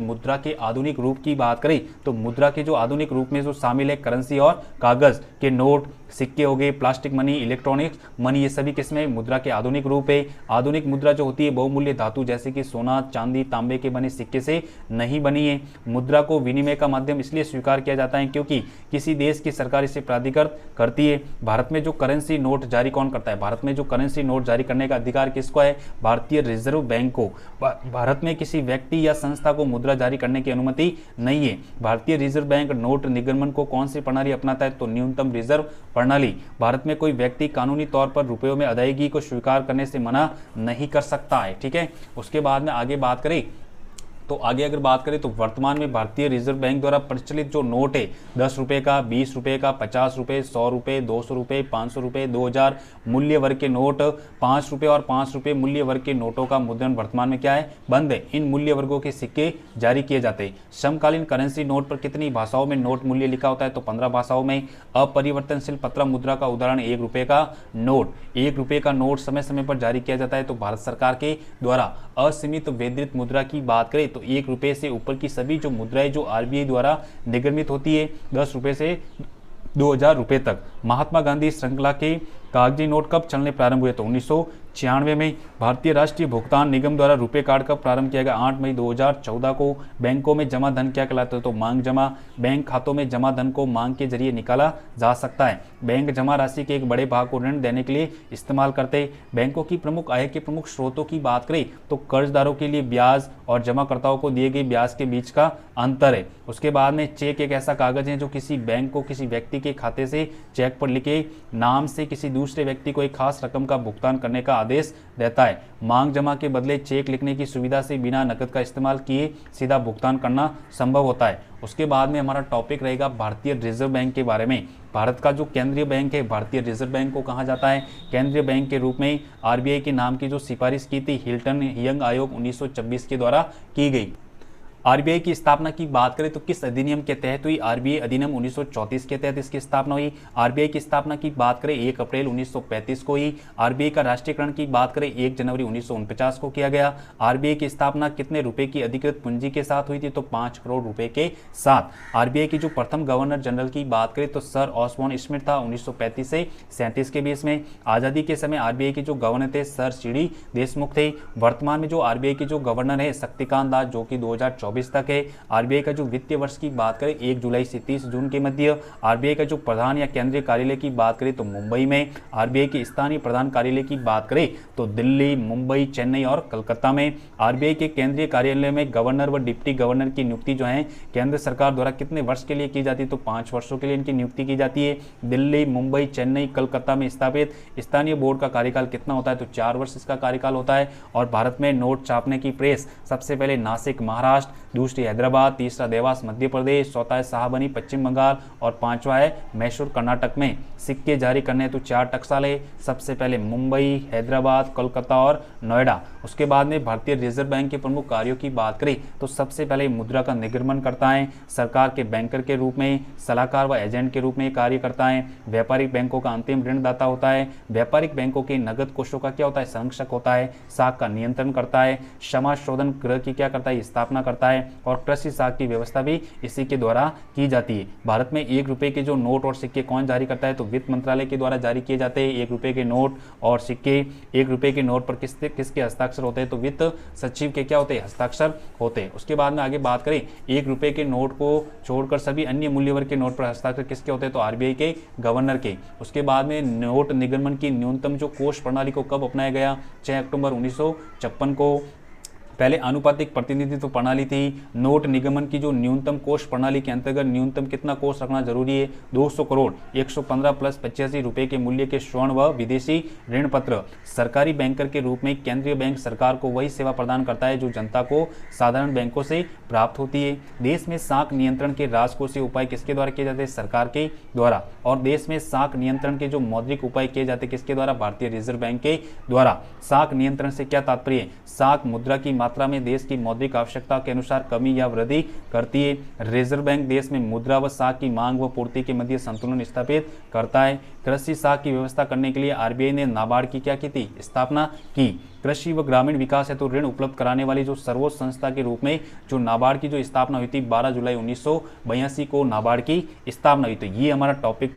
मुद्रा के आधुनिक रूप की बात करें तो मुद्रा के जो आधुनिक रूप में जो शामिल है करेंसी और कागज के नोट, सिक्के हो गए, प्लास्टिक मनी, इलेक्ट्रॉनिक्स मनी, ये सभी किसमें मुद्रा के आधुनिक रूप है। आधुनिक मुद्रा जो होती है बहुमूल्य धातु जैसे कि सोना, चांदी, तांबे के बने सिक्के से नहीं बनी है। मुद्रा को विनिमय का माध्यम इसलिए स्वीकार किया जाता है क्योंकि किसी देश की सरकार इसे प्राधिकृत करती है। भारत में जो करेंसी नोट जारी कौन करता है? भारत में जो करेंसी नोट जारी करने का अधिकार किसको है? भारतीय रिजर्व बैंक को। भारत में किसी व्यक्ति या संस्था को मुद्रा जारी करने की अनुमति नहीं है। भारतीय रिजर्व बैंक नोट निगमन को कौन सी प्रणाली अपनाता है? तो न्यूनतम रिजर्व प्रणाली। भारत में कोई व्यक्ति कानूनी तौर पर रुपयों में अदायगी को स्वीकार करने से मना नहीं कर सकता है। ठीक है, उसके बाद में आगे बात करें तो आगे अगर बात करें तो वर्तमान में भारतीय रिजर्व बैंक द्वारा प्रचलित जो नोट है 10 रुपए का, 20 रुपए का, 50 रुपए, 100 रुपए, 200 रुपए, 500 रुपए, 2000 मूल्य वर्ग के नोट, 5 रुपए और 5 रुपए मूल्य वर्ग के नोटों का मुद्रण वर्तमान में क्या है? बंद है। इन मूल्य वर्गों के सिक्के जारी किए जाते हैं। समकालीन करेंसी नोट पर कितनी भाषाओं में नोट मूल्य लिखा होता है? तो 15 भाषाओं में। अपरिवर्तनशील पत्रा मुद्रा का उदाहरण 1 रुपए का नोट। 1 रुपए का नोट समय समय पर जारी किया जाता है। तो भारत सरकार के द्वारा असीमित विद्युत मुद्रा की बात करें तो 1 रुपए से ऊपर की सभी जो मुद्राएं जो आरबीआई द्वारा निर्गमित होती है 10 रुपए से 2000 रुपए तक। महात्मा गांधी श्रृंखला के कागजी नोट कब चलने प्रारंभ हुए? तो 1996 में। भारतीय राष्ट्रीय भुगतान निगम द्वारा रुपए कार्ड कब प्रारंभ किया गया? 8 मई 2014 को। बैंकों में जमा धन क्या कहलाता है? तो मांग जमा। बैंक खातों में जमा धन को मांग के जरिए निकाला जा सकता है। बैंक जमा राशि के एक बड़े भाग को ऋण देने के लिए इस्तेमाल करते हैं। बैंकों की प्रमुख आय के प्रमुख स्रोतों की बात करें तो कर्जदारों के लिए ब्याज और जमाकर्ताओं को दिए गए ब्याज के बीच का अंतर है। उसके बाद में चेक एक ऐसा कागज है जो किसी बैंक को किसी व्यक्ति के खाते से चेक पर लिखे नाम से किसी दूसरे व्यक्ति को एक खास रकम का भुगतान करने का आदेश देता है। मांग जमा के बदले चेक लिखने की सुविधा से बिना नकद का इस्तेमाल किए सीधा भुगतान करना संभव होता है। उसके बाद में हमारा टॉपिक रहेगा भारतीय रिजर्व बैंक के बारे में। भारत का जो केंद्रीय बैंक है भारतीय रिजर्व बैंक को कहा जाता है केंद्रीय बैंक के रूप में। आरबीआई के नाम की जो सिफारिश की थी हिल्टन यंग आयोग 1926 के द्वारा की गई। आरबीआई की स्थापना की बात करें तो किस अधिनियम के तहत हुई? आरबीआई अधिनियम 1934 के तहत इसकी स्थापना हुई। आरबीआई की स्थापना की बात करें 1 अप्रैल 1935 को हुई। आरबीआई का राष्ट्रीयकरण की बात करें 1 जनवरी 1949 को किया गया। आरबीआई की स्थापना कितने रुपए की अधिकृत पूंजी के साथ हुई थी? तो 5 करोड़ रुपए के साथ। आरबीआई की जो प्रथम गवर्नर जनरल की बात करें तो सर ऑस्बॉर्न स्मिथ था 1935 से 37 के बीच में। आजादी के समय आरबीआई के जो गवर्नर थे सर सीडी देशमुख थे। वर्तमान में जो आरबीआई के जो गवर्नर है शक्तिकांत दास जो कि 2024 तक है। आरबीआई का जो वित्तीय वर्ष की बात करें 1 जुलाई से 30 जून के मध्य। आरबीआई का जो प्रधान या केंद्रीय कार्यालय की बात करें तो मुंबई में। आरबीआई के स्थानीय प्रधान कार्यालय की बात करें तो दिल्ली, मुंबई, चेन्नई और कलकत्ता में। आरबीआई के केंद्रीय कार्यालय में गवर्नर व डिप्टी गवर्नर की नियुक्ति जो है केंद्र सरकार द्वारा कितने वर्ष के लिए की जाती है? तो 5 वर्षों के लिए इनकी नियुक्ति की जाती है। दिल्ली, मुंबई, चेन्नई, कलकत्ता में स्थापित स्थानीय बोर्ड का कार्यकाल कितना होता है? तो 4 वर्ष इसका कार्यकाल होता है। और भारत में नोट छापने की प्रेस सबसे पहले नासिक महाराष्ट्र, दूसरी हैदराबाद, तीसरा देवास मध्य प्रदेश, चौथा है शाहबनी पश्चिम बंगाल और 5वां है मैसूर कर्नाटक में। सिक्के जारी करने तो 4 टकसाल, सबसे पहले मुंबई, हैदराबाद, कोलकाता और नोएडा। उसके बाद में भारतीय रिजर्व बैंक के प्रमुख कार्यों की बात करें तो सबसे पहले मुद्रा का निर्गमन करता है, सरकार के बैंकर के रूप में, सलाहकार व एजेंट के रूप में कार्य करता है, व्यापारिक बैंकों का अंतिम ऋणदाता होता है, व्यापारिक बैंकों के नगद कोषों का क्या होता है? संरक्षक होता है, साख का नियंत्रण करता है, क्षमा शोधन गृह की क्या करता है? स्थापना करता है और कृषि साख की व्यवस्था भी इसी के द्वारा की जाती है। भारत में 1 रुपए के जो नोट और सिक्के कौन जारी करता है? तो वित्त मंत्रालय के द्वारा जारी किए जाते हैं। 1 रुपए के नोट और सिक्के 1 रुपए के नोट पर किसके हस्ताक्षर होते हैं? तो वित्त सचिव के क्या होते हैं? हस्ताक्षर होते हैं। उसके बाद में आगे बात करें 1 रुपए के नोट को छोड़कर सभी अन्य मूल्य वर्ग के नोट पर हस्ताक्षर किसके होते हैं? तो आरबीआई के गवर्नर के। उसके बाद में नोट निगमन की न्यूनतम जो कोष प्रणाली को कब अपनाया गया? 6 अक्टूबर 1956 को। पहले आनुपातिक प्रतिनिधित्व प्रणाली थी। नोट निगमन की जो न्यूनतम कोष प्रणाली के अंतर्गत न्यूनतम कितना कोष रखना जरूरी है? 200 करोड़ 115 प्लस 85 रुपए के मूल्य के स्वर्ण व विदेशी ऋण पत्र। सरकारी बैंकर के रूप में केंद्रीय बैंक सरकार को वही सेवा प्रदान करता है जो जनता को साधारण बैंकों से प्राप्त होती है। देश में साख नियंत्रण के राजकोषीय उपाय किसके द्वारा किए जाते हैं? सरकार के द्वारा। और देश में साख नियंत्रण के जो मौद्रिक उपाय किए जाते हैं किसके द्वारा? भारतीय रिजर्व बैंक के द्वारा। साख नियंत्रण से क्या तात्पर्य है? साख मुद्रा की मात्रा में देश की मौद्रिक आवश्यकता के अनुसार कमी या वृद्धि करती है। रिजर्व बैंक देश में मुद्रा व साख की मांग व पूर्ति के मध्य संतुलन स्थापित करता है। कृषि साख की व्यवस्था करने के लिए आरबीआई ने नाबार्ड की क्या की थी? स्थापना की। कृषि व ग्रामीण विकास हेतु ऋण उपलब्ध कराने वाली जो सर्वोच्च संस्था के रूप में जो नाबार्ड की जो स्थापना हुई थी 12 जुलाई 1982 को नाबार्ड की स्थापना हुई। तो ये हमारा टॉपिक